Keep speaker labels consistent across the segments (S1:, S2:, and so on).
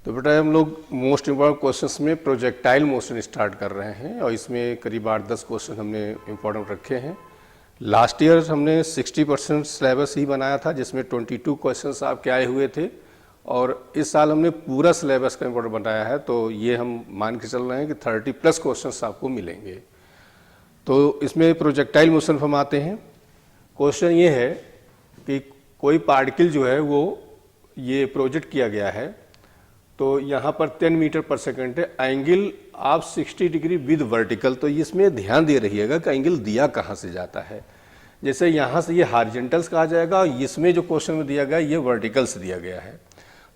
S1: तो बेटा हम लोग मोस्ट इम्पॉर्टेंट क्वेश्चंस में प्रोजेक्टाइल मोशन स्टार्ट कर रहे हैं और इसमें करीब 8-10 क्वेश्चन हमने इम्पोर्टेंट रखे हैं। लास्ट ईयर हमने 60% सिलेबस ही बनाया था जिसमें 22 क्वेश्चंस आपके आए हुए थे और इस साल हमने पूरा सिलेबस का इम्पोर्टेंट बनाया है, तो ये हम मान के चल रहे हैं कि 30+ क्वेश्चंस आपको मिलेंगे। तो इसमें प्रोजेक्टाइल मोशन हम आते हैं। क्वेश्चन ये है कि कोई पार्टिकल जो है वो ये प्रोजेक्ट किया गया है, तो यहाँ पर 10 मीटर पर सेकंड है, एंगल आप 60 डिग्री विद वर्टिकल। तो इसमें ध्यान दे रहिएगा कि एंगल दिया कहाँ से जाता है। जैसे यहाँ से ये हॉरिजॉन्टल्स कहा जाएगा और इसमें जो क्वेश्चन में दिया गया ये वर्टिकल्स दिया गया है।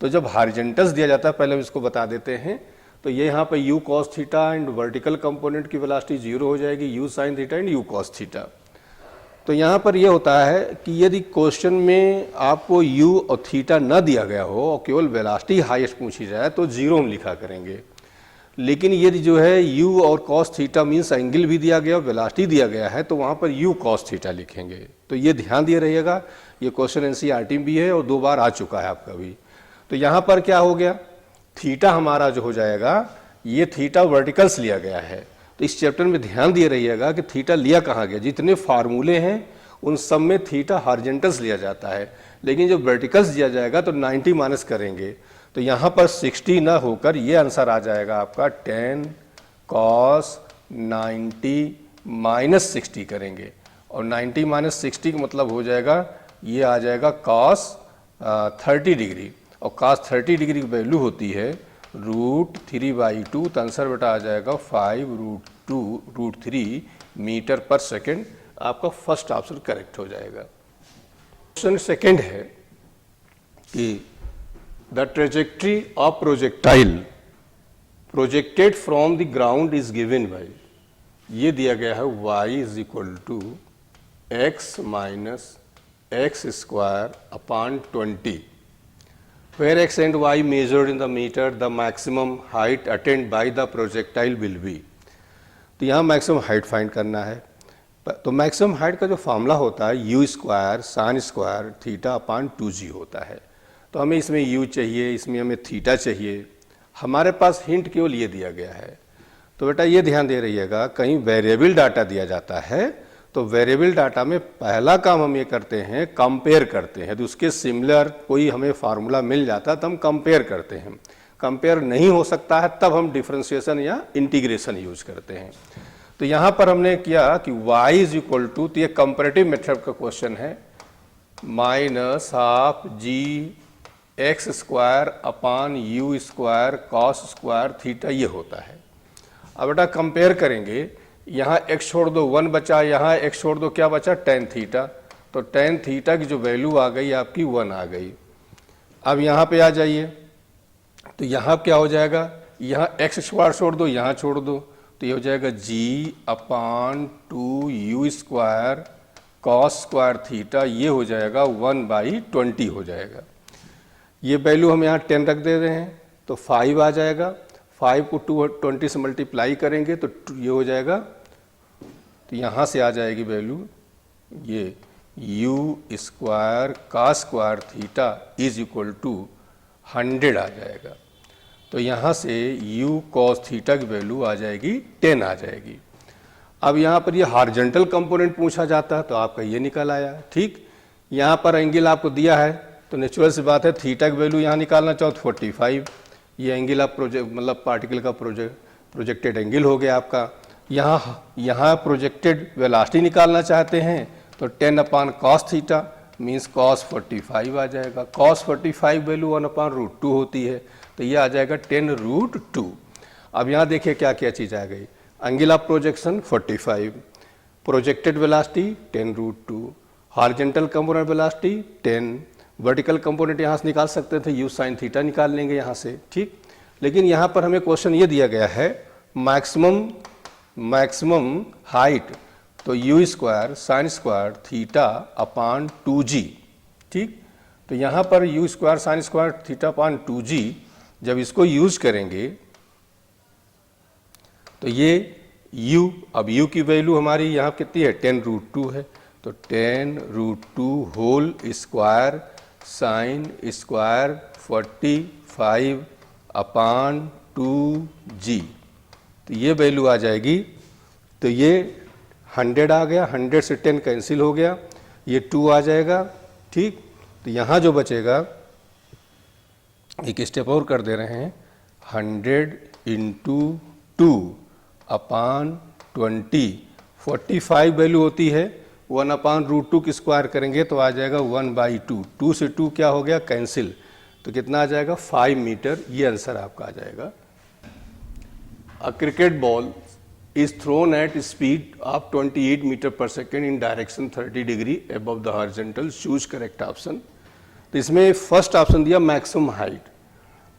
S1: तो जब हॉरिजॉन्टल्स दिया जाता है, पहले हम इसको बता देते हैं, तो ये यहाँ पे u cos theta and vertical component की वेलोसिटी 0 हो जाएगी, u sin theta and u cos theta. तो यहाँ पर यह होता है कि यदि क्वेश्चन में आपको u और थीटा न दिया गया हो और केवल वेलोसिटी हाईएस्ट पूछी जाए तो 0 हम लिखा करेंगे। लेकिन यदि जो है u और cos थीटा मीन्स एंगल भी दिया गया और वेलोसिटी दिया गया है तो वहाँ पर u cos थीटा लिखेंगे। तो ये ध्यान दिए रहिएगा, ये क्वेश्चन NCERT में भी है और 2 बार आ चुका है आपका भी। तो यहाँ पर क्या हो गया, थीटा हमारा जो हो जाएगा, ये थीटा वर्टिकल्स लिया गया है। तो इस चैप्टर में ध्यान दिए रहिएगा कि थीटा लिया कहाँ गया। जितने फार्मूले हैं उन सब में थीटा हॉरिजॉन्टल्स लिया जाता है, लेकिन जब वर्टिकल्स दिया जाएगा तो 90 माइनस करेंगे। तो यहाँ पर 60 ना होकर ये आंसर आ जाएगा आपका 10 cos 90 माइनस 60 करेंगे और 90 माइनस 60 का मतलब हो जाएगा ये आ जाएगा cos 30 डिग्री और cos 30 डिग्री की वैल्यू होती है √3/2। तो आंसर बेटा आ जाएगा 5√2√3 मीटर पर सेकेंड। आपका फर्स्ट ऑप्शन करेक्ट हो जाएगा। क्वेश्चन सेकेंड है कि the trajectory of projectile projected from the ground is given by, ये दिया गया है y = x - x²/20, where x and y measured in the meter, the maximum height attained by the projectile will be। तो यहाँ maximum height find करना है। तो maximum height का जो फॉर्मूला होता है u² sin² θ/2g होता है। तो हमें इसमें u चाहिए, इसमें हमें थीटा चाहिए। हमारे पास हिंट केवल ये दिया गया है। तो बेटा ये ध्यान दे रहिएगा, कहीं वेरिएबल डाटा दिया जाता है तो वेरिएबल डाटा में पहला काम हम ये करते हैं, कंपेयर करते हैं। तो उसके सिमिलर कोई हमें फार्मूला मिल जाता है तो हम कंपेयर करते हैं। कंपेयर नहीं हो सकता है तब हम डिफरेंशिएशन या इंटीग्रेशन यूज करते हैं। तो यहाँ पर हमने किया कि y = तो ये कंपैरेटिव मेथड का क्वेश्चन है, -12g x² u² cos² theta ये होता है। अब बेटा कंपेयर करेंगे, यहाँ x छोड़ दो 1 बचा, यहाँ x छोड़ दो क्या बचा tan थीटा। तो tan थीटा की जो वैल्यू आ गई आपकी 1 आ गई। अब यहाँ पे आ जाइए, तो यहाँ क्या हो जाएगा, यहाँ x² छोड़ दो, यहाँ छोड़ दो, तो ये हो जाएगा g/2u² cos² थीटा, ये हो जाएगा 1/20 हो जाएगा। ये वैल्यू हम यहाँ 10 रख दे रहे हैं तो 5 आ जाएगा। 5 को 20 से मल्टीप्लाई करेंगे तो ये हो जाएगा, तो यहाँ से आ जाएगी वैल्यू ये u² cos² थीटा = 100 आ जाएगा। तो यहाँ से u cos थीटा की वैल्यू आ जाएगी 10 आ जाएगी। अब यहाँ पर ये हॉरिजॉन्टल कंपोनेंट पूछा जाता है तो आपका ये निकल आया। ठीक, यहाँ पर एंगल आपको दिया है तो नेचुरल सी बात है थीटा की वैल्यू यहाँ निकालना चाहो तो 45, ये एंगल आप मतलब पार्टिकल का प्रोजेक्टेड एंगल हो गया आपका। यहाँ प्रोजेक्टेड वेलोसिटी निकालना चाहते हैं तो 10/cos थीटा मीन्स cos 45 आ जाएगा। cos 45 वैल्यू 1/√2 होती है, तो ये आ जाएगा 10√2। अब यहाँ देखिए क्या क्या चीज़ आ गई, angle of projection 45, projected velocity 10√2, horizontal component velocity 10, vertical component यहाँ से निकाल सकते थे u sin थीटा निकाल लेंगे यहाँ से। ठीक, लेकिन यहाँ पर हमें क्वेश्चन ये दिया गया है मैक्सिमम हाइट, तो u² sin² θ/2g। ठीक, तो यहाँ पर u² sin² θ/2g जब इसको यूज करेंगे तो ये u, अब u की वैल्यू हमारी यहाँ कितनी है 10√2 है, तो 10√2 होल स्क्वायर sin² 45 अपान 2g, तो ये वैल्यू आ जाएगी। तो ये 100 आ गया, 100 से 10 कैंसिल हो गया, ये 2 आ जाएगा। ठीक, तो यहाँ जो बचेगा, एक स्टेप और कर दे रहे हैं, 100 इंटू 2 अपान 20, 45 वैल्यू होती है, 1 अपान रूट 2 की स्क्वायर करेंगे तो आ जाएगा 1/2। 2 से 2 क्या हो गया, कैंसिल, तो कितना आ जाएगा 5 मीटर। ये आंसर आपका आ जाएगा। A cricket ball is thrown at speed of 28 metre per second in direction 30 degree above the horizontal, choose correct option. तो इसमें फर्स्ट ऑप्शन दिया मैक्सिमम हाइट,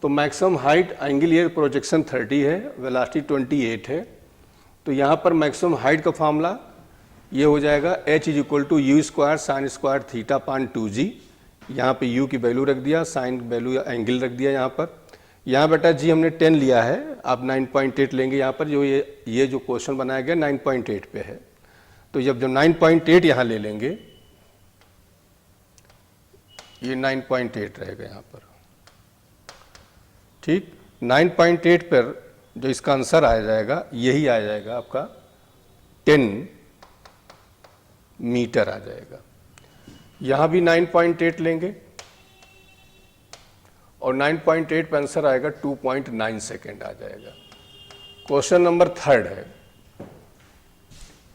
S1: तो मैक्सिमम हाइट एंगल ये प्रोजेक्शन 30 है, वेलोसिटी 28 है, तो यहाँ पर मैक्सिमम हाइट का फॉर्मूला ये हो जाएगा h is equal to u square sine square theta upon 2g। यहाँ पे u की वैल्यू रख दिया, साइन वैल्यू एंगल रख दिया यहाँ पर। यहाँ बेटा g हमने 10 लिया है, आप 9.8 लेंगे यहाँ पर, जो ये जो क्वेश्चन बनाया गया 9.8 पे है, तो जब 9.8 यहाँ ले लेंगे, ये 9.8 रहेगा यहाँ पर। ठीक, 9.8 पर जो इसका आंसर आ जाएगा, यही आ जाएगा आपका 10 मीटर आ जाएगा। यहाँ भी 9.8 लेंगे और 9.8 पे आंसर आएगा 2.9 सेकेंड आ जाएगा। क्वेश्चन नंबर 3 है,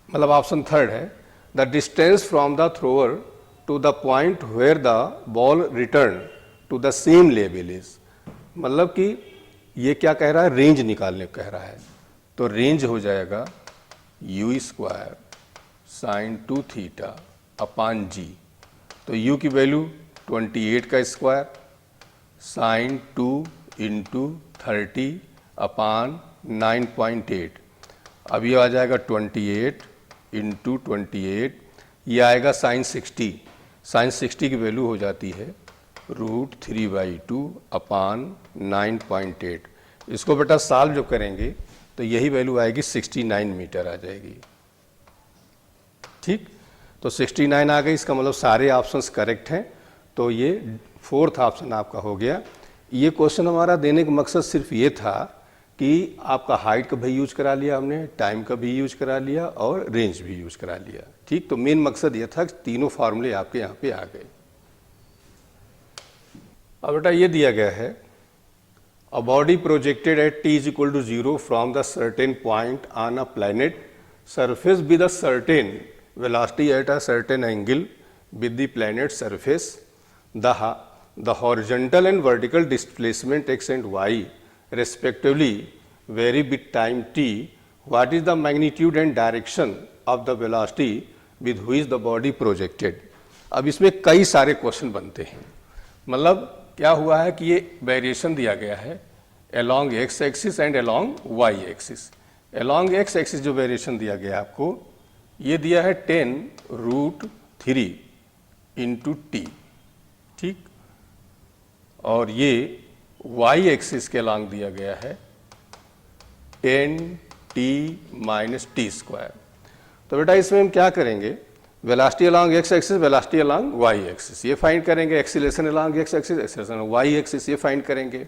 S1: मतलब ऑप्शन 3 है, the distance from the thrower to the point where the ball return to the same level is, मतलब कि ये क्या कह रहा है, रेंज निकालने कह रहा है, तो रेंज हो जाएगा u square sine 2 theta upon g, तो u की वैल्यू 28 का स्क्वायर साइन 2 इंटू 30 अपान 9.8, अब ये आ जाएगा 28 इंटू 28, ये आएगा साइन 60, साइन 60 की वैल्यू हो जाती है √3/2 अपान 9.8। इसको बेटा सॉल्व जो करेंगे तो यही वैल्यू आएगी 69 मीटर आ जाएगी। ठीक, तो 69 आ गई, इसका मतलब सारे ऑप्शंस करेक्ट हैं, तो ये 4th ऑप्शन आपका हो गया। ये क्वेश्चन हमारा देने का मकसद सिर्फ ये था कि आपका हाइट का भी यूज करा लिया हमने, टाइम का भी यूज करा लिया और रेंज भी यूज करा लिया। ठीक, तो मेन मकसद ये था कि तीनों फार्मूले आपके यहाँ पे आ गए। अब बेटा ये दिया गया है, a body projected at t is equal to 0 from the certain point on a planet surface with a certain velocity at a certain angle with the planet surface, the horizontal and vertical displacement x and y respectively vary with time t, what is the magnitude and direction of the velocity with which the body projected। अब इसमें कई सारे question बनते हैं, मतलब क्या हुआ है कि ये वेरिएशन दिया गया है along x axis and along y axis. along x axis जो वेरिएशन दिया गया आपको, ये दिया है 10√3 इंटू टी। ठीक, और ये y एक्सिस के अलॉन्ग दिया गया है 10t माइनस टी स्क्वायर। तो बेटा इसमें हम क्या करेंगे, velocity along x axis, velocity along y axis ये फाइंड करेंगे, acceleration along x axis, acceleration along y axis ये फाइंड करेंगे,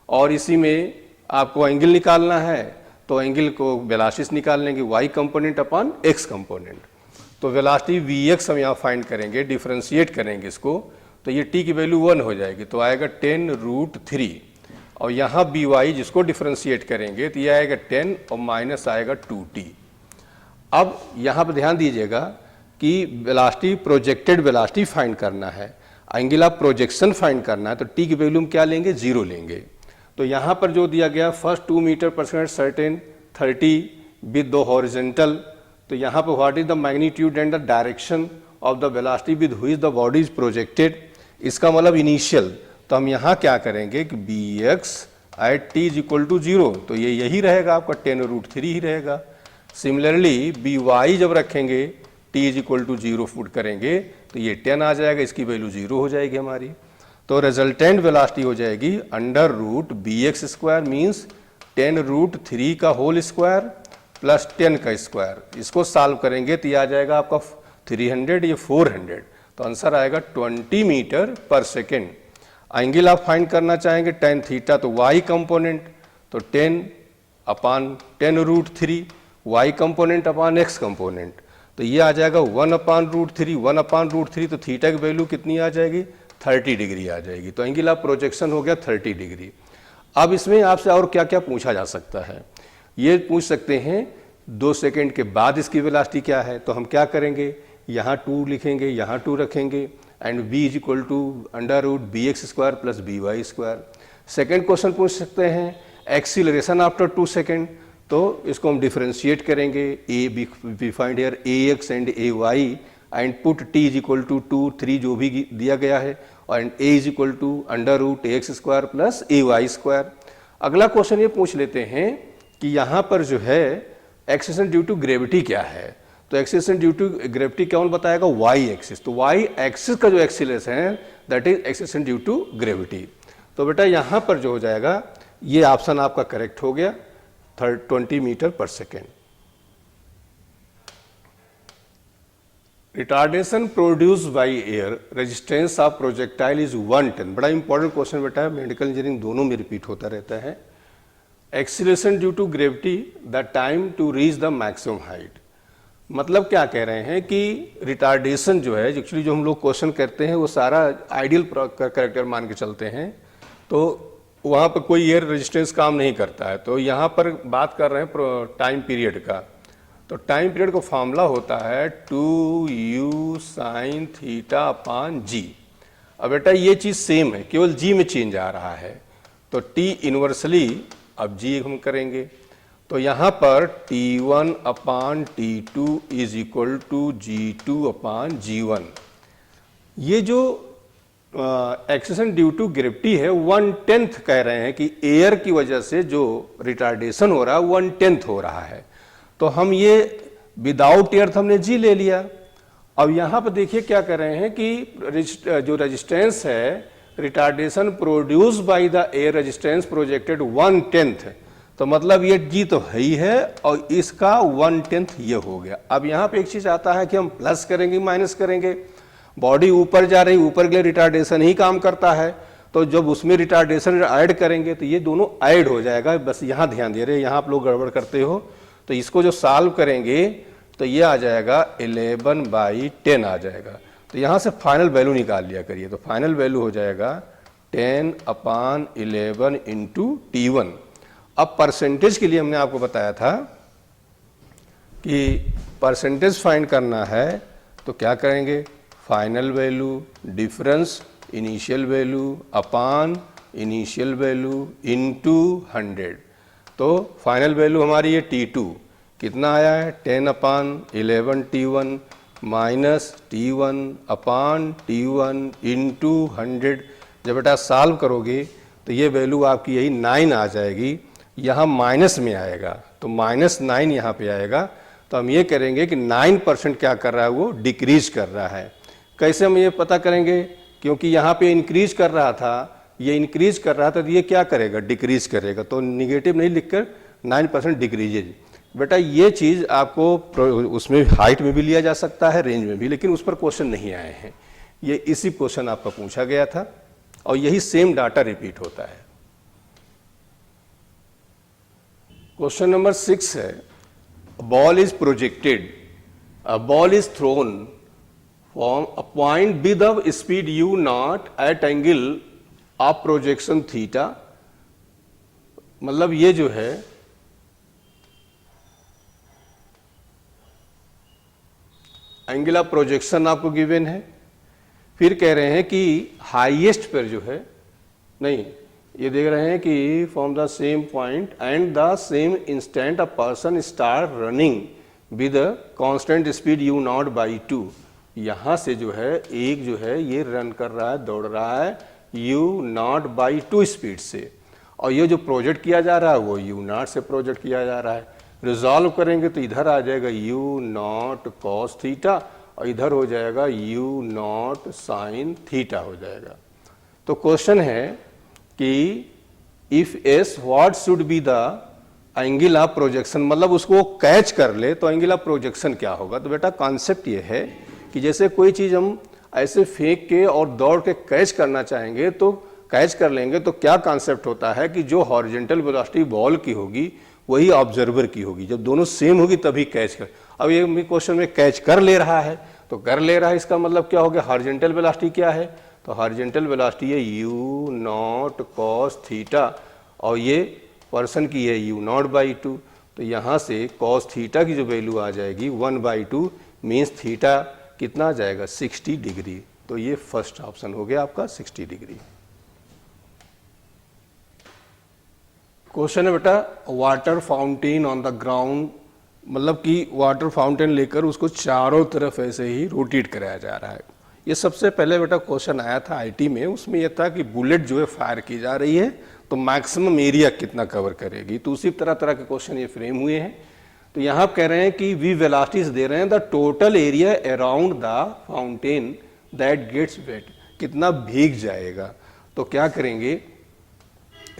S1: और इसी में आपको एंगल निकालना है, तो एंगल को वेलोसिटी निकाल लेंगे y component upon x component, तो वेलोसिटी vx हम यहाँ फाइंड करेंगे, डिफरेंशिएट करेंगे इसको, तो ये t की वैल्यू 1 हो जाएगी, तो आएगा 10√3, और यहाँ by जिसको डिफरेंशिएट करेंगे तो ये आएगा 10 और माइनस आएगा 2t। अब यहाँ पर ध्यान दीजिएगा कि वेलोसिटी प्रोजेक्टेड वेलोसिटी फाइंड करना है, एंगल ऑफ प्रोजेक्शन फाइंड करना है, तो t की वैल्यू हम क्या लेंगे, 0 लेंगे। तो यहाँ पर जो दिया गया first 2 metre per second certain 30 with the horizontal, तो यहाँ पर what is the magnitude and the direction of the velocity with which the body is projected, इसका मतलब इनिशियल, तो हम यहाँ क्या करेंगे कि bx at t is equal to 0, तो ये यही रहेगा आपका 10√3 ही रहेगा। सिमिलरली by जब रखेंगे t is equal to 0 put करेंगे तो ये 10 आ जाएगा, इसकी वैल्यू 0 हो जाएगी हमारी, तो रिजल्टेंट वेलोसिटी हो जाएगी √bx स्क्वायर मीन्स 10√3 का होल स्क्वायर प्लस 10 का स्क्वायर। इसको सॉल्व करेंगे तो ये आ जाएगा आपका 300, ये 400, तो आंसर आएगा 20 मीटर पर सेकेंड। एंगल आप फाइंड करना चाहेंगे tan थीटा, तो y कंपोनेंट, तो 10/10√3 y component upon x component, तो ये आ जाएगा 1/√3, 1/√3, तो थीटा की वैल्यू कितनी आ जाएगी, 30 डिग्री आ जाएगी। तो एंगल ऑफ प्रोजेक्शन हो गया 30 डिग्री। अब इसमें आपसे और क्या क्या पूछा जा सकता है, ये पूछ सकते हैं 2 सेकेंड के बाद इसकी वेलोसिटी क्या है, तो हम क्या करेंगे, यहाँ 2 लिखेंगे, यहाँ 2 रखेंगे, and v is equal to √bx² plus by²। Second question पूछ सकते हैं एक्सीलरेशन आफ्टर 2 सेकेंड, तो इसको हम डिफरेंशिएट करेंगे, we find here ax and ay and put t is equal to 2, 3 जो भी दिया गया है, and a is equal to √ax² plus ay²। अगला क्वेश्चन ये पूछ लेते हैं कि यहाँ पर जो है एक्सेलरेशन ड्यू टू ग्रेविटी क्या है, तो एक्सेलरेशन ड्यू टू ग्रेविटी कौन बताएगा, y एक्सिस, तो y एक्सिस का जो एक्सीलरेशन है that is acceleration due to gravity. तो बेटा यहाँ पर जो हो जाएगा, ये ऑप्शन आपका करेक्ट हो गया, 20 metre per second. Retardation produce by air, resistance of projectile is 110। बड़ा इंपॉर्टेंट क्वेश्चन बेटा है, मेडिकल इंजीनियरिंग दोनों में रिपीट होता रहता है। Acceleration due to gravity, the time to reach the maximum height, मतलब क्या कह रहे हैं कि रिटार्डेशन जो है, एक्चुअली जो हम लोग क्वेश्चन करते हैं वो सारा आइडियल कैरेक्टर मान के चलते हैं, तो वहाँ पर कोई एयर रेजिस्टेंस काम नहीं करता है। तो यहाँ पर बात कर रहे हैं टाइम पीरियड का, तो टाइम पीरियड का फॉर्मूला होता है 2u sin theta upon g। अब बेटा ये चीज़ सेम है, केवल g में चेंज आ रहा है, तो t इनवर्सली, अब g हम करेंगे, तो यहाँ पर T1 upon T2 is equal to G2 upon G1। ये जो एक्सेलरेशन ड्यू टू ग्रेविटी है 1/10 कह रहे हैं कि एयर की वजह से जो रिटार्डेशन हो रहा है 1/10 हो रहा है, तो हम ये विदाउट एयर हमने G ले लिया। अब यहाँ पर देखिए क्या कर रहे हैं कि जो रेजिस्टेंस है, retardation produce by the air resistance projected 1/10, तो मतलब ये G तो है ही है और इसका 1/10 ये हो गया। अब यहाँ पे एक चीज आता है कि हम प्लस करेंगे माइनस करेंगे, बॉडी ऊपर जा रही, ऊपर के लिए रिटार्डेशन ही काम करता है, तो जब उसमें रिटार्डेशन ऐड करेंगे तो ये दोनों ऐड हो जाएगा। बस यहाँ ध्यान दे रहे हैं, यहाँ आप लोग गड़बड़ करते हो, तो इसको जो सॉल्व करेंगे तो ये आ जाएगा 11/10 आ जाएगा। तो यहाँ से फाइनल वैल्यू निकाल लिया करिए, तो फाइनल वैल्यू हो जाएगा 10/11 इंटू T1। अब परसेंटेज के लिए हमने आपको बताया था कि परसेंटेज फाइंड करना है, तो क्या करेंगे, final value difference initial value upon initial value into 100। तो फाइनल वैल्यू हमारी ये T2 कितना आया है, 10/11 T1 माइनस T1 अपान T1 इंटू 100। जब बेटा सॉल्व करोगे तो ये वैल्यू आपकी यही 9 आ जाएगी, यहाँ माइनस में आएगा, तो -9 यहाँ पे आएगा। तो हम ये करेंगे कि 9% क्या कर रहा है, वो डिक्रीज कर रहा है। कैसे हम ये पता करेंगे, क्योंकि यहाँ पे इंक्रीज कर रहा था, ये इंक्रीज कर रहा था, तो ये क्या करेगा, डिक्रीज करेगा, तो निगेटिव नहीं लिखकर 9% डिक्रीजेज। बेटा ये चीज़ आपको उसमें हाइट में भी लिया जा सकता है, रेंज में भी, लेकिन उस पर क्वेश्चन नहीं आए हैं, ये इसी क्वेश्चन आपका पूछा गया था और यही सेम डाटा रिपीट होता है। क्वेश्चन नंबर 6 है, ball is projected, a ball is thrown from a point with the speed u0 at angle of projection theta. मतलब ये जो है एंगल ऑफ प्रोजेक्शन आपको गिवन है, फिर कह रहे हैं कि हाईएस्ट पर जो है, नहीं ये देख रहे हैं कि from the same point and the same instant a person start running with constant speed u0/2। यहाँ से जो है एक जो है ये रन कर रहा है, दौड़ रहा है u0/2 स्पीड से, और ये जो प्रोजेक्ट किया जा रहा है वो u0 से प्रोजेक्ट किया जा रहा है। रिजॉल्व करेंगे तो इधर आ जाएगा u0 cos थीटा और इधर हो जाएगा u0 sin थीटा हो जाएगा। तो क्वेश्चन है कि if S what should be the angle of projection, मतलब उसको कैच कर ले तो एंगल ऑफ प्रोजेक्शन क्या होगा। तो बेटा कॉन्सेप्ट ये है कि जैसे कोई चीज़ हम ऐसे फेंक के और दौड़ के कैच करना चाहेंगे तो कैच कर लेंगे तो क्या कॉन्सेप्ट होता है कि जो हॉरिजेंटल वेलोसिटी बॉल की होगी वही ऑब्जर्वर की होगी, जब दोनों सेम होगी तभी कैच कर। अब ये क्वेश्चन में कैच कर ले रहा है, तो कर ले रहा है इसका मतलब क्या हो गया, हॉरिजेंटल वेलोसिटी क्या है, तो हॉरिजेंटल वेलोसिटी है यू नॉट कॉस थीटा, और ये पर्सन की है यू नॉट बाई टू। तो यहाँ से कॉस थीटा की जो वैल्यू आ जाएगी 1/2 मीन्स थीटा कितना आ जाएगा 60 डिग्री। तो ये फर्स्ट ऑप्शन हो गया आपका 60 डिग्री। क्वेश्चन है बेटा, water fountain on the ground, मतलब कि वाटर फाउंटेन लेकर उसको चारों तरफ ऐसे ही रोटेट कराया जा रहा है। ये सबसे पहले बेटा क्वेश्चन आया था आईटी में, उसमें यह था कि बुलेट जो है फायर की जा रही है तो मैक्सिमम एरिया कितना कवर करेगी, तो उसी तरह तरह के क्वेश्चन ये फ्रेम हुए हैं। तो यहाँ कह रहे हैं कि वी वेलोसिटीज दे रहे हैं the total area around the fountain that gets wet, कितना भीग जाएगा। तो क्या करेंगे,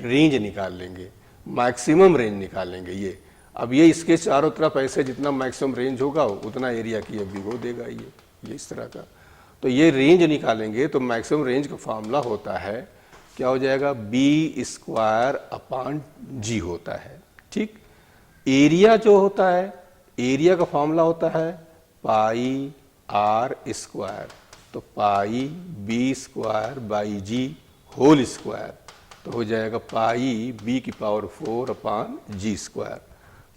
S1: रेंज निकाल लेंगे, मैक्सिमम रेंज निकालेंगे। ये अब ये इसके चारों तरफ ऐसे जितना मैक्सिमम रेंज होगा उतना एरिया की भिगो देगा ये इस तरह का। तो ये रेंज निकालेंगे तो मैक्सिमम रेंज का फॉर्मूला होता है क्या हो जाएगा, बी स्क्वायर अपान जी होता है। ठीक, एरिया जो होता है, एरिया का फॉर्मूला होता है पाई आर स्क्वायर, तो pi b square by g whole square, तो हो जाएगा पाई बी की पावर 4 अपान जी स्क्वायर।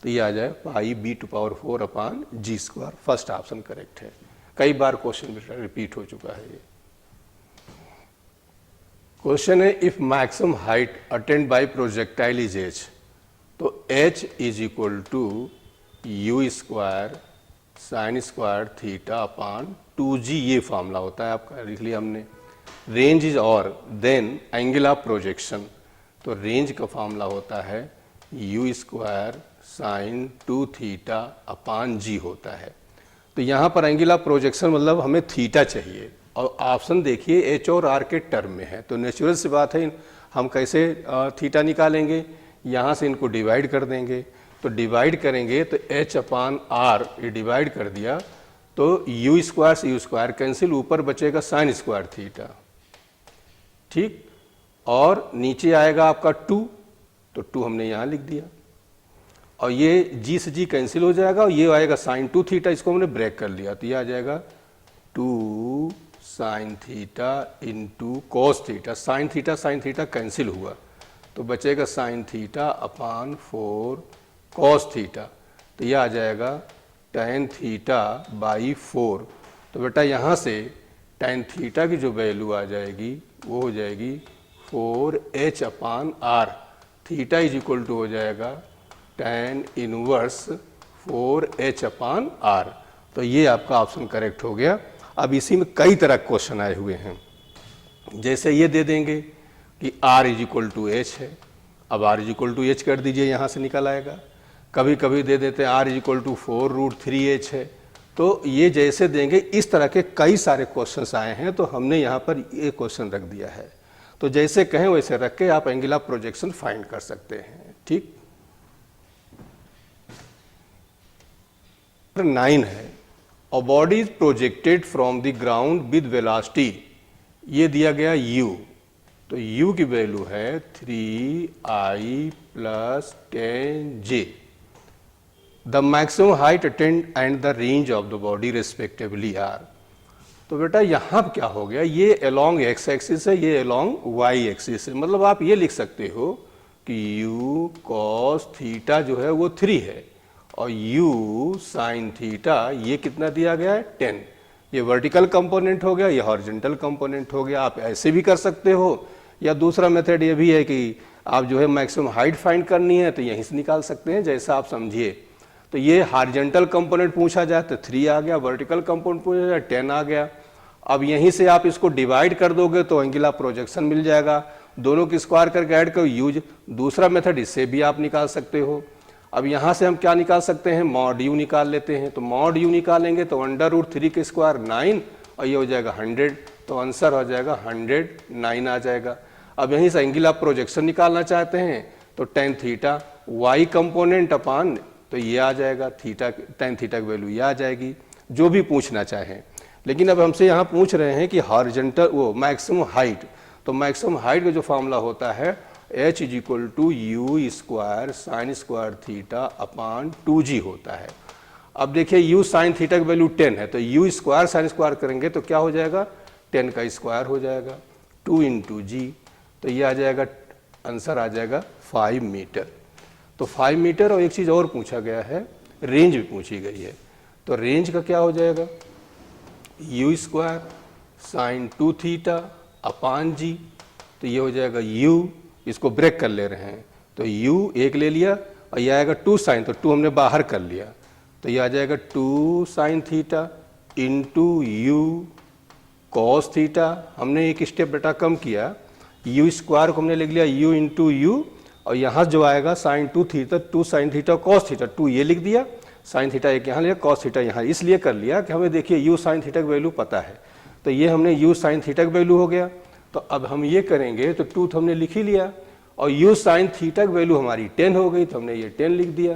S1: तो ये आ जाए pi b to power 4 upon g square. First option correct है, कई बार क्वेश्चन रिपीट हो चुका है ये। क्वेश्चन है if maximum height attend by projectile is h, तो h is equal to u square sine square theta upon 2g, ये formula होता है आपका, लिख लिया हमने। रेंज इज और देन एंगल ऑफ प्रोजेक्शन, तो रेंज का फॉर्मूला होता है u square sine 2 theta upon g होता है। तो यहाँ पर एंगल ऑफ प्रोजेक्शन मतलब हमें थीटा चाहिए, और ऑप्शन देखिए एच और आर के टर्म में है, तो नेचुरल सी बात है हम कैसे थीटा निकालेंगे, यहाँ से इनको डिवाइड कर देंगे। तो डिवाइड करेंगे तो एच अपान आर ये डिवाइड कर दिया तो यू स्क्वायर से यू स्क्वायर कैंसिल, ऊपर बचेगा साइन स्क्वायर थीटा। ठीक, और नीचे आएगा आपका 2, तो 2 हमने यहाँ लिख दिया, और ये जी से जी कैंसिल हो जाएगा, और ये आएगा साइन 2 थीटा, इसको हमने ब्रेक कर लिया, तो ये आ जाएगा 2 sine theta into cos theta. Sine theta cancel हुआ तो बचेगा साइन थीटा अपान 4 कॉस थीटा, तो यह आ जाएगा टेन थीटा बाई 4। तो बेटा यहाँ से टेन थीटा की जो वैल्यू आ जाएगी वो हो जाएगी 4h upon r, theta is equal to हो जाएगा tan inverse 4h upon are. तो ये आपका ऑप्शन करेक्ट हो गया। अब इसी में कई तरह के क्वेश्चन आए हुए हैं, जैसे ये दे देंगे कि r is equal to h है, अब r is equal to h कर दीजिए, यहाँ से निकल आएगा। कभी कभी दे देते हैं r is equal to 4√3h है, तो ये जैसे देंगे इस तरह के कई सारे क्वेश्चंस आए हैं, तो हमने यहाँ पर ये क्वेश्चन रख दिया है। तो जैसे कहें वैसे रख के आप एंगल ऑफ प्रोजेक्शन फाइंड कर सकते हैं। ठीक, 9 है, a body is projected from the ground with velocity, ये दिया गया u, तो u की वैल्यू है 3i plus 10j, the maximum height attained and the range of the body respectively are. तो बेटा यहाँ क्या हो गया, ये अलोंग x एक्सिस है, ये अलोंग y एक्सिस है, मतलब आप ये लिख सकते हो कि u cos थीटा जो है वो 3 है, और u साइन थीटा ये कितना दिया गया है 10। ये वर्टिकल कंपोनेंट हो गया, ये हॉरिजॉन्टल कंपोनेंट हो गया। आप ऐसे भी कर सकते हो, या दूसरा मेथड ये भी है कि आप जो है मैक्सिमम हाइट फाइंड करनी है तो यहीं से निकाल सकते हैं, जैसा आप समझिए। तो ये हॉरिजॉन्टल कंपोनेंट पूछा जाए तो 3 आ गया, वर्टिकल कंपोनेंट पूछा जाए 10 आ गया। अब यहीं से आप इसको डिवाइड कर दोगे तो एंगल ऑफ प्रोजेक्शन मिल जाएगा, दोनों की स्क्वायर करके ऐड करो यूज। दूसरा मेथड इससे भी आप निकाल सकते हो। अब यहाँ से हम क्या निकाल सकते हैं, मॉड यू निकाल लेते हैं। तो मॉड यू निकालेंगे तो √3 के स्क्वायर 9, और ये हो जाएगा 100, तो आंसर हो जाएगा 109 आ जाएगा। अब यहीं से एंगल ऑफ प्रोजेक्शन निकालना चाहते हैं तो टेन थीटा वाई कंपोनेंट अपान, तो ये आ जाएगा थीटा, टेन थीटा की वैल्यू ये आ जाएगी, जो भी पूछना चाहें। लेकिन अब हमसे यहाँ पूछ रहे हैं कि हॉरिजॉन्टल वो मैक्सिमम हाइट, तो मैक्सिमम हाइट का जो फॉर्मूला होता है h is equal to u square sine square theta upon 2g होता है। अब देखिए u साइन थीटा की वैल्यू 10 है, तो u स्क्वायर साइन स्क्वायर करेंगे तो क्या हो जाएगा, 10 का स्क्वायर हो जाएगा, 2 इंटू जी, तो ये आ जाएगा, आंसर आ जाएगा 5 मीटर। तो 5 मीटर, और एक चीज़ और पूछा गया है, रेंज भी पूछी गई है, तो रेंज का क्या हो जाएगा, u square sine 2 theta upon g, तो ये हो जाएगा u, इसको ब्रेक कर ले रहे हैं, तो u एक ले लिया और ये आएगा 2 साइन, तो 2 हमने बाहर कर लिया, तो ये आ जाएगा 2 sine theta into you cos theta, हमने एक स्टेप बेटा कम किया, यू स्क्वायर को हमने लिख लिया u इंटू यू, और यहाँ जो आएगा sine 2 theta, 2 sine theta cos theta, 2 ये लिख दिया, साइन थीटा एक यहाँ लिया, कॉस थीटा यहाँ, इसलिए कर लिया कि हमें देखिए u साइन थीटा की वैल्यू पता है, तो ये हमने u साइन थीटा की वैल्यू हो गया। तो अब हम ये करेंगे, तो 2 तो हमने लिख ही लिया, और u साइन थीटा की वैल्यू हमारी 10 हो गई, तो हमने ये 10 लिख दिया,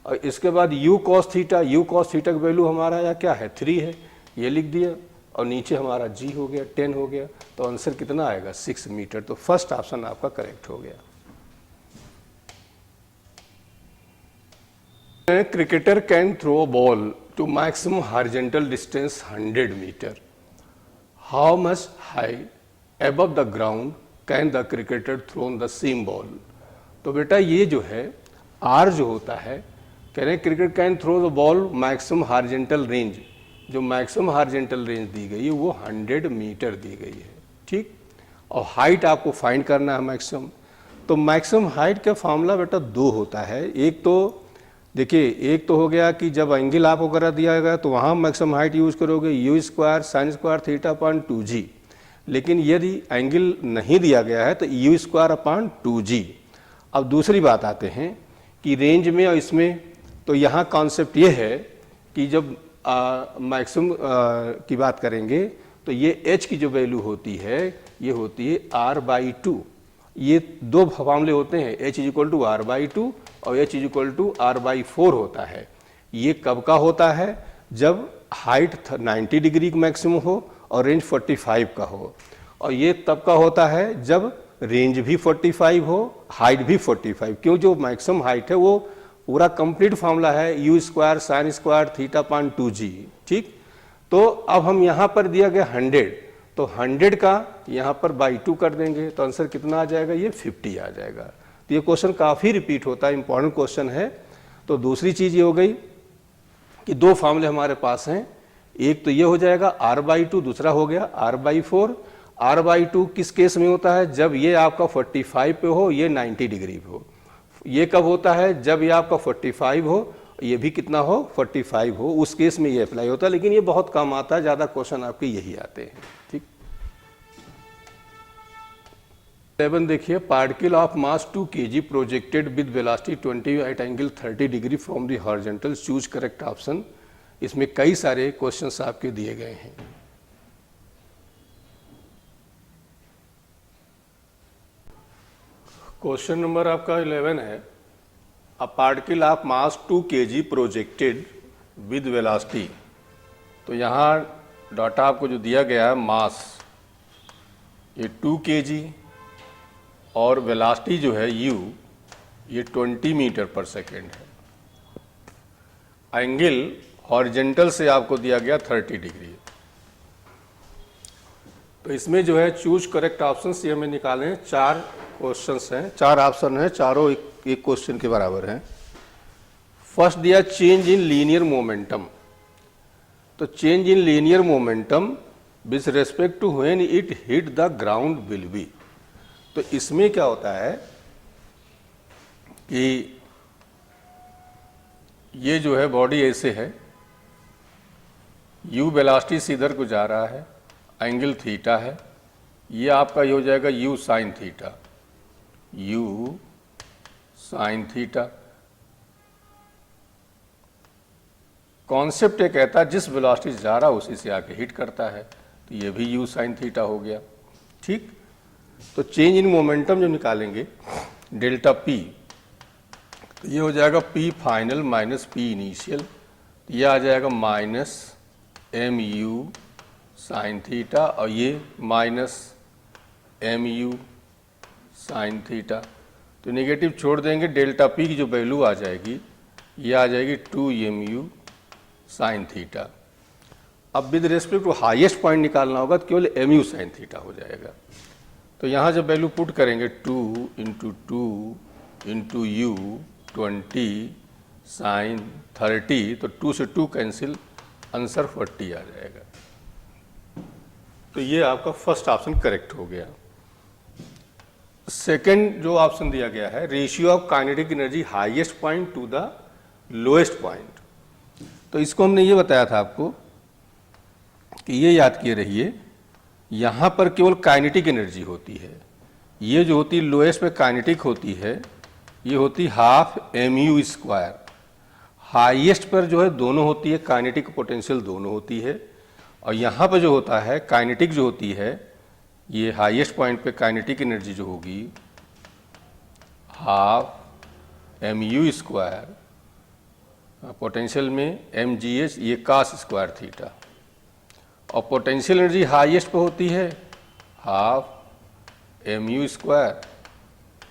S1: और इसके बाद u कॉस थीटा की वैल्यू हमारा या क्या है, 3 है, ये लिख दिया, और नीचे हमारा g हो गया, 10 हो गया, तो आंसर कितना आएगा, 6 मीटर। तो फर्स्ट ऑप्शन आपका करेक्ट हो गया। Cricketer can throw ball to maximum horizontal distance 100 metre, how much high above the ground can the cricketer throw the same ball। तो बेटा ये जो है R जो होता है, कह रहे हैं cricket can throw the ball maximum horizontal range, जो मैक्सिमम हॉरिजॉन्टल रेंज दी गई है वो 100 मीटर दी गई है, ठीक, और हाइट आपको फाइंड करना है मैक्सिमम। तो मैक्सिमम हाइट का फॉर्मूला बेटा 2 होता है, एक तो देखिए, एक तो हो गया कि जब एंगल आपको करा दिया गया तो वहाँ मैक्सिमम हाइट यूज करोगे you square sine square theta upon 2g, लेकिन यदि एंगल नहीं दिया गया है तो यू स्क्वायर अपान 2g। अब दूसरी बात आते हैं कि रेंज में और इसमें, तो यहाँ कॉन्सेप्ट ये है कि जब मैक्सिमम की बात करेंगे तो ये h की जो वैल्यू होती है ये होती है r/2, ये 2 फॉर्मूले होते हैं, h is equal to r/2 और h is equal to r/4 होता है। ये कब का होता है, जब हाइट 90 डिग्री मैक्सिमम हो और रेंज 45 का हो, और ये तब का होता है जब रेंज भी 45 हो, हाइट भी 45, क्यों, जो मैक्सिमम हाइट है वो पूरा कंप्लीट फॉर्मूला है u square sine square theta upon 2g, ठीक। तो अब हम यहाँ पर दिया गया 100, तो 100 का यहाँ पर बाई 2 कर देंगे, तो आंसर कितना आ जाएगा, ये 50 आ जाएगा। तो ये क्वेश्चन काफ़ी रिपीट होता है, इंपॉर्टेंट क्वेश्चन है। तो दूसरी चीज़ ये हो गई कि 2 फॉर्मूले हमारे पास हैं, एक तो ये हो जाएगा r/2, दूसरा हो गया r/4। r/2 किस केस में होता है, जब ये आपका 45 पे हो, ये 90 डिग्री पे हो। ये कब होता है, जब ये आपका 45 हो, ये भी कितना हो, 45 हो, उस केस में ये अप्लाई होता है, लेकिन ये बहुत कम आता है, ज़्यादा क्वेश्चन आपके यही आते हैं, ठीक। 7 देखिए, particle of mass 2 kg projected with velocity 20 at angle 30 degree from the horizontal, choose correct option. इसमें कई सारे क्वेश्चंस आपके दिए गए हैं। क्वेश्चन नंबर आपका 11 है, a particle of mass 2 kg projected with velocity. तो यहाँ डाटा आपको जो दिया गया है, मास ये 2 kg और वेलोसिटी जो है u, ये 20 मीटर पर सेकेंड है। एंगल हॉरिजॉन्टल से आपको दिया गया 30 डिग्री। तो इसमें जो है चूज करेक्ट ऑप्शंस ये हमें निकाले हैं, 4 क्वेश्चंस हैं, 4 ऑप्शन हैं, चारों एक क्वेश्चन के बराबर हैं। फर्स्ट दिया चेंज इन लीनियर मोमेंटम। तो change in linear momentum with respect to when it hit the ground will be. तो इसमें क्या होता है कि ये जो है बॉडी ऐसे है, u वेलोसिटी से इधर को जा रहा है, एंगल थीटा है, ये आपका ये हो जाएगा u sine theta, u sine theta. Concept ये कहता है जिस वेलोसिटी से जा रहा है उसी से आके हिट करता है, तो ये भी u साइन थीटा हो गया, ठीक। तो चेंज इन मोमेंटम जो निकालेंगे डेल्टा p, तो ये हो जाएगा p final minus p initial, ये आ जाएगा माइनस mu साइन थीटा, और ये minus m u sine theta. तो नेगेटिव छोड़ देंगे, डेल्टा पी की जो वैल्यू आ जाएगी ये आ जाएगी 2mu साइन थीटा। अब with respect to highest point निकालना होगा तो केवल mu साइन थीटा हो जाएगा। तो यहाँ जब वैल्यू पुट करेंगे 2 इंटू 2 इंटू यू 20 साइन 30, तो 2 से 2 कैंसिल, आंसर 40 आ जाएगा। तो ये आपका फर्स्ट ऑप्शन करेक्ट हो गया। सेकंड जो ऑप्शन दिया गया है, ratio of kinetic energy highest point two the lowest point. तो इसको हमने ये बताया था आपको कि ये याद किए रहिए, यहाँ पर केवल काइनेटिक एनर्जी होती है। ये जो होती है लोएस्ट में काइनेटिक होती है, ये होती हाफ mu स्क्वायर। हाईएस्ट पर जो है दोनों होती है, काइनेटिक पोटेंशियल दोनों होती है। और यहाँ पर जो होता है काइनेटिक जो होती है, ये हाईएस्ट पॉइंट पे काइनेटिक एनर्जी जो होगी हाफ mu स्क्वायर, पोटेंशियल में mgh, ये cos स्क्वायर थीटा। और पोटेंशियल एनर्जी हाईएस्ट पे होती है half mu square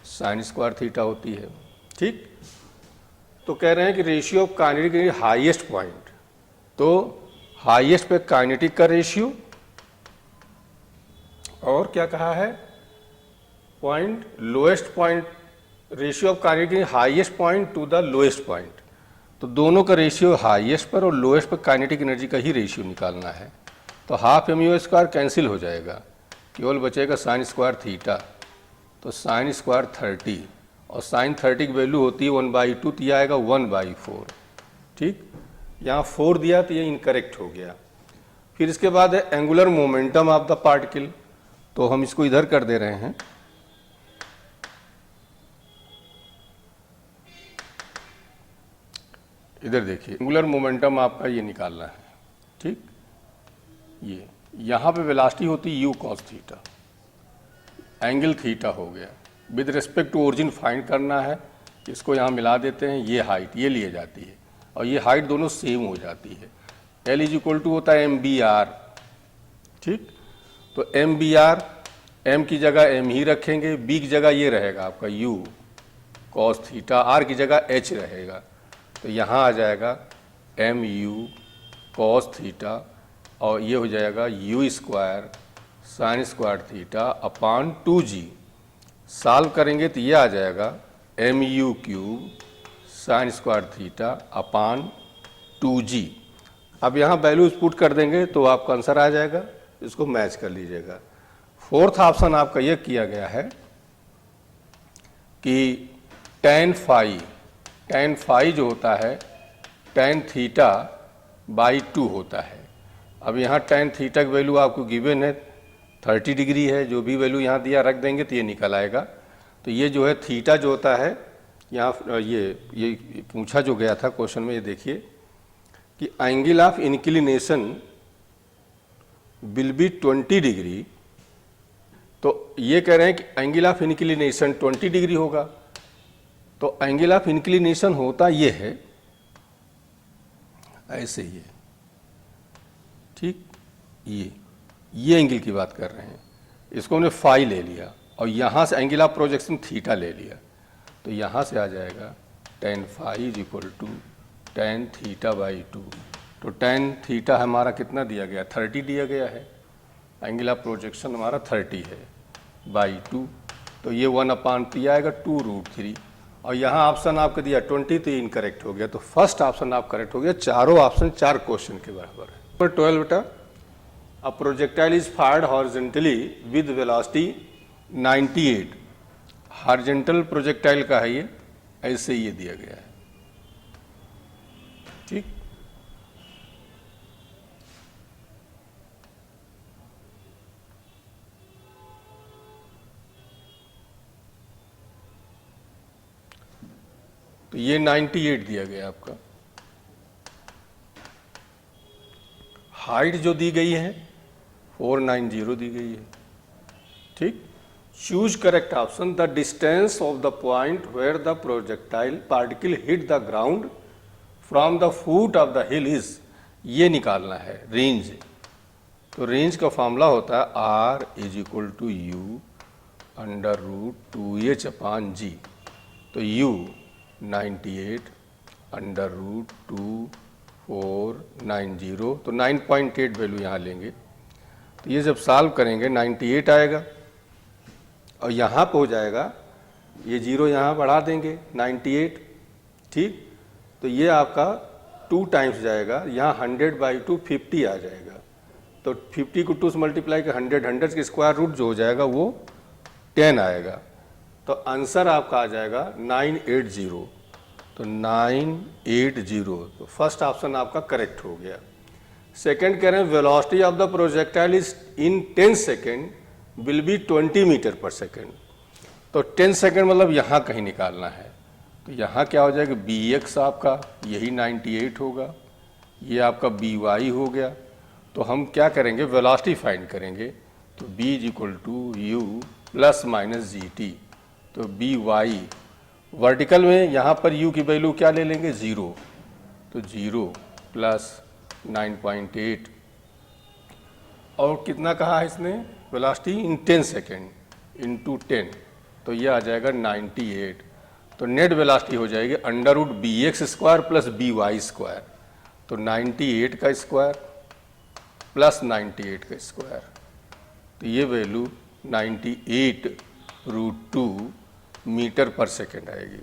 S1: sine square theta होती है। ठीक, तो कह रहे हैं कि ratio of kinetic energy highest point, तो हाईएस्ट पे काइनेटिक का रेशियो, और क्या कहा है point lowest point, ratio of kinetic highest point two the lowest point. तो दोनों का रेशियो हाईएस्ट पर और लोएस्ट पर काइनेटिक एनर्जी का ही रेशियो निकालना है। तो हाफ mu स्क्वायर कैंसिल हो जाएगा, केवल बचेगा साइन स्क्वायर थीटा। तो साइन स्क्वायर 30, और साइन 30 की वैल्यू होती है 1/2, तो ये आएगा 1/4। ठीक, यहाँ 4 दिया तो ये इनकरेक्ट हो गया। फिर इसके बाद है angular momentum of the particle, तो हम इसको इधर कर दे रहे हैं। इधर देखिए, एंगुलर मोमेंटम आपका ये निकालना है। ठीक, ये यहाँ पे वेलोसिटी होती है u cos theta, angle theta हो गया। With respect to origin find करना है, इसको यहाँ मिला देते हैं, ये हाइट ये लिए जाती है और ये हाइट दोनों सेम हो जाती है। L इज इक्वल टू होता है MBR। ठीक, तो MBR, M की जगह M ही रखेंगे, B की जगह ये रहेगा आपका u cos थीटा, R की जगह H रहेगा। तो यहाँ आ जाएगा mu cos थीटा, और ये हो जाएगा u square sine square theta upon 2g। Solve करेंगे तो ये आ जाएगा mu cube sign square theta upon 2g। अब यहाँ वैल्यूज पुट कर देंगे तो आपका आंसर आ जाएगा, इसको मैच कर लीजिएगा। फोर्थ ऑप्शन आपका ये किया गया है कि tan फाई जो होता है tan थीटा बाई 2 होता है। अब यहाँ tan थीटा की वैल्यू आपको गिवन है 30 डिग्री है, जो भी वैल्यू यहाँ दिया रख देंगे तो ये निकल आएगा। तो ये जो है थीटा जो होता है, यहाँ ये पूछा जो गया था क्वेश्चन में, ये देखिए कि angle of inclination will be 20 degree. तो ये कह रहे हैं कि एंगल ऑफ इंक्लिनेशन 20 डिग्री होगा। तो एंगल ऑफ इंक्लिनेशन होता ये है ऐसे ही है। ठीक, ये एंगल की बात कर रहे हैं, इसको हमने फाई ले लिया और यहाँ से एंगल ऑफ प्रोजेक्शन थीटा ले लिया। तो यहाँ से आ जाएगा tan phi is equal to tan theta by 2। तो tan थीटा हमारा कितना दिया गया, 30 दिया गया है, एंगल ऑफ प्रोजेक्शन हमारा 30 है बाई 2। तो ये 1/3 आएगा 2√3। और यहाँ ऑप्शन आपको दिया 20, तो इनकरेक्ट हो गया। तो फर्स्ट ऑप्शन आप करेक्ट हो गया। चारों ऑप्शन 4 क्वेश्चन के बराबर है। नंबर 12 बेटा, a projectile is fired horizontally with velocity 98। Horizontal projectile का है ये, ऐसे ये दिया गया है। ठीक, तो ये 98 दिया गया आपका। हाइट जो दी गई है 490 दी गई है। ठीक, choose correct option. The distance of the point where the projectile particle hit the ground from the foot of the hill is, ये निकालना है रेंज। तो रेंज का फॉर्मूला होता है R is equal to U under root 2h upon g. तो u 98 under root 2490, तो 9.8 value यहाँ लेंगे। तो ये जब सॉल्व करेंगे 98 आएगा और यहाँ पे हो जाएगा, ये जीरो यहाँ बढ़ा देंगे 98, ठीक। तो ये आपका 2 टाइम्स जाएगा, यहाँ 100/2 50 आ जाएगा। तो 50 को 2 से मल्टीप्लाई कर 100 के स्क्वायर रूट जो हो जाएगा वो 10 आएगा। तो आंसर आपका आ जाएगा 980। तो 980, तो फर्स्ट ऑप्शन आपका करेक्ट हो गया। सेकंड कह रहे हैं velocity of the projectile is in 10 second will be 20 metre per second. तो 10 सेकेंड मतलब यहाँ कहीं निकालना है। तो यहाँ क्या हो जाएगा, bx आपका यही 98 होगा, ये आपका by हो गया। तो हम क्या करेंगे, वेलोसिटी फाइंड करेंगे। तो b = u plus minus gt। तो by वर्टिकल में यहाँ पर u की वैल्यू क्या ले लेंगे, 0। तो 0 प्लस 9.8 और कितना कहा है इसने, वेलोसिटी इन 10 सेकेंड इंटू 10, तो ये आ जाएगा 98। तो नेट वेलोसिटी हो जाएगी under root bx square plus by square. तो 98 का स्क्वायर प्लस 98 का स्क्वायर, तो ये वैल्यू 98√2 मीटर पर सेकेंड आएगी,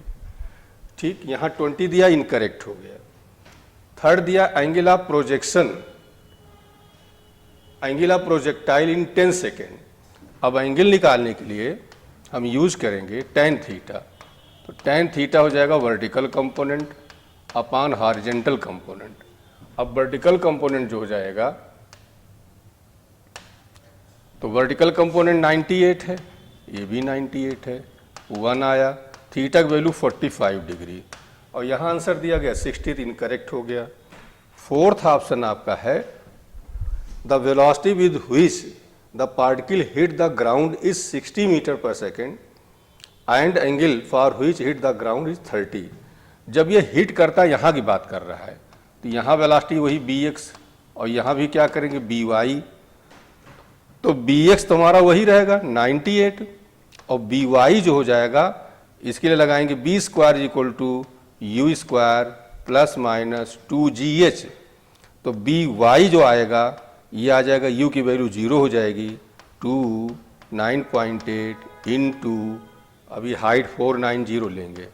S1: ठीक। यहाँ 20 दिया, इनकरेक्ट हो गया। थर्ड दिया angle of projection, angle of projectile in 10 second. अब एंगल निकालने के लिए हम यूज करेंगे tan थीटा। तो tan थीटा हो जाएगा वर्टिकल कंपोनेंट अपान हॉरिजॉन्टल कंपोनेंट। अब वर्टिकल कंपोनेंट जो हो जाएगा, तो वर्टिकल कंपोनेंट 98 है, ये भी 98 है, 1 आया। थीटा की वैल्यू 45 डिग्री और यहाँ आंसर दिया गया 60, इनकरेक्ट हो गया। फोर्थ ऑप्शन आपका है the velocity with which the particle hit the ground is 60 metre per second and angle for which hit the ground is 30। जब ये हिट करता है, यहाँ की बात कर रहा है, तो यहाँ वेलोसिटी वही bx और यहाँ भी क्या करेंगे by। तो bx तुम्हारा वही रहेगा 98 और by जो हो जाएगा, इसके लिए लगाएंगे b² = u² plus minus 2gh। तो by जो आएगा ये आ जाएगा, u की वैल्यू 0 हो जाएगी, 9.8 इंटू अभी हाइट 490 लेंगे,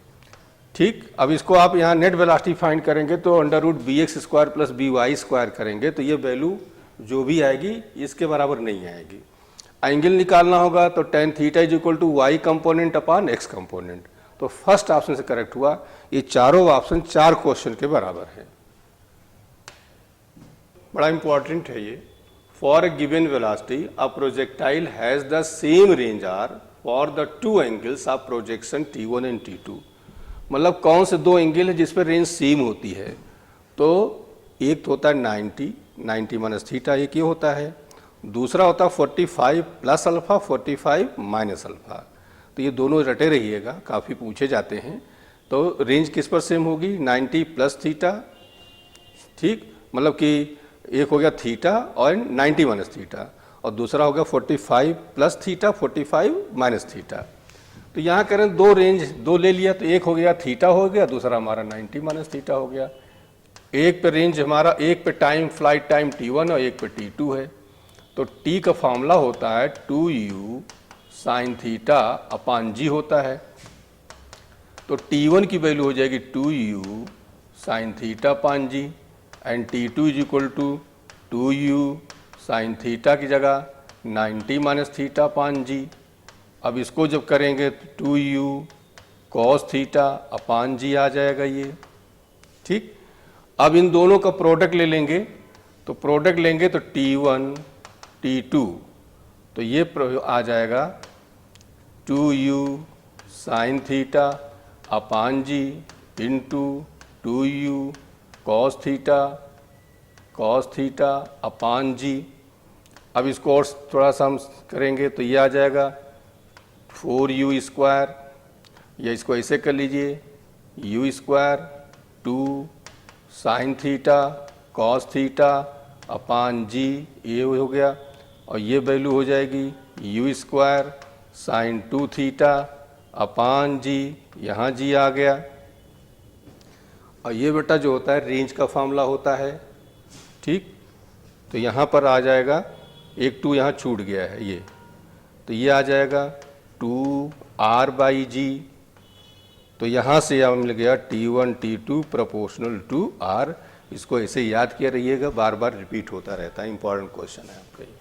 S1: ठीक। अब इसको आप यहाँ नेट वेलोसिटी फाइंड करेंगे तो under root bx square plus by² करेंगे, तो ये वैल्यू जो भी आएगी इसके बराबर नहीं आएगी। एंगल निकालना होगा तो tan थीटा = y कंपोनेंट अपान x कंपोनेंट। तो फर्स्ट ऑप्शन से करेक्ट हुआ। ये चारों ऑप्शन 4 क्वेश्चन के बराबर है। बड़ा इंपॉर्टेंट है ये। For a given velocity a projectile has the same range R for the 2 angles of projection T1 and T2। मतलब कौन से 2 एंगल है जिस पर रेंज सेम होती है। तो एक तो होता है 90 माइनस थीटा, एक ये होता है। दूसरा होता है 45 प्लस अल्फा, 45 माइनस अल्फा। तो ये दोनों रटे रहिएगा, काफ़ी पूछे जाते हैं। तो रेंज किस पर सेम होगी, 90 प्लस थीटा, ठीक। मतलब कि एक हो गया थीटा और 90 माइनस थीटा और दूसरा हो गया 45 प्लस थीटा, 45 माइनस थीटा। तो यहाँ करें 2 रेंज 2 ले लिया, तो एक हो गया थीटा हो गया, दूसरा हमारा 90 माइनस थीटा हो गया। एक पे रेंज हमारा, एक पे टाइम फ्लाइट टाइम T1 और एक पे T2 है। तो T का फॉर्मूला होता है 2u sine theta upon g होता है। तो T1 की वैल्यू हो जाएगी 2u sine theta upon g and T2 = 2u sine theta की जगह 90 माइनस थीटा अपान जी। अब इसको जब करेंगे तो 2u कॉस थीटा अपान जी आ जाएगा ये, ठीक। अब इन दोनों का प्रोडक्ट ले लेंगे, तो प्रोडक्ट लेंगे तो T1 T2, तो ये आ जाएगा 2u sine theta upon g into 2u cos theta upon g. अब इसको और थोड़ा सा हम करेंगे तो ये आ जाएगा 4u², या इसको ऐसे कर लीजिए u² 2 sine theta cos theta upon g, ये हो गया। और ये वैल्यू हो जाएगी u² साइन 2 थीटा अपान जी, यहाँ जी आ गया। और ये बेटा जो होता है रेंज का फार्मूला होता है, ठीक। तो यहाँ पर आ जाएगा, एक 2 यहाँ छूट गया है ये, तो ये आ जाएगा 2r/g। तो यहाँ से यह मिल गया T1 T2 proportional to R। इसको ऐसे याद किया रहिएगा, बार बार रिपीट होता रहता है, इंपॉर्टेंट क्वेश्चन है आपका ये।